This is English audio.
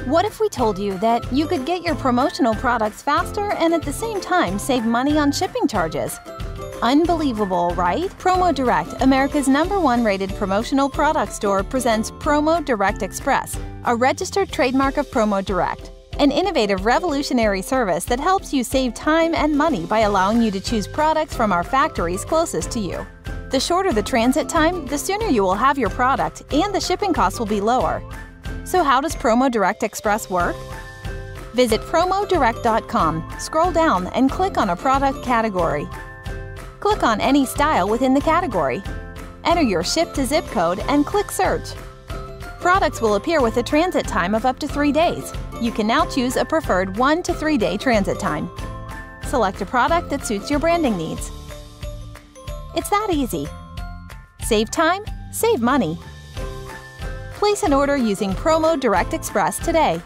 What if we told you that you could get your promotional products faster and at the same time save money on shipping charges? Unbelievable, right? Promo Direct, America's #1 rated promotional product store, presents Promo Direct Express, a registered trademark of Promo Direct, an innovative revolutionary service that helps you save time and money by allowing you to choose products from our factories closest to you. The shorter the transit time, the sooner you will have your product, and the shipping costs will be lower. So how does Promo Direct Express work? Visit promodirect.com, scroll down, and click on a product category. Click on any style within the category. Enter your ship-to-zip code and click Search. Products will appear with a transit time of up to 3 days. You can now choose a preferred 1 to 3 day transit time. Select a product that suits your branding needs. It's that easy. Save time, save money. Place an order using Promo Direct Express today.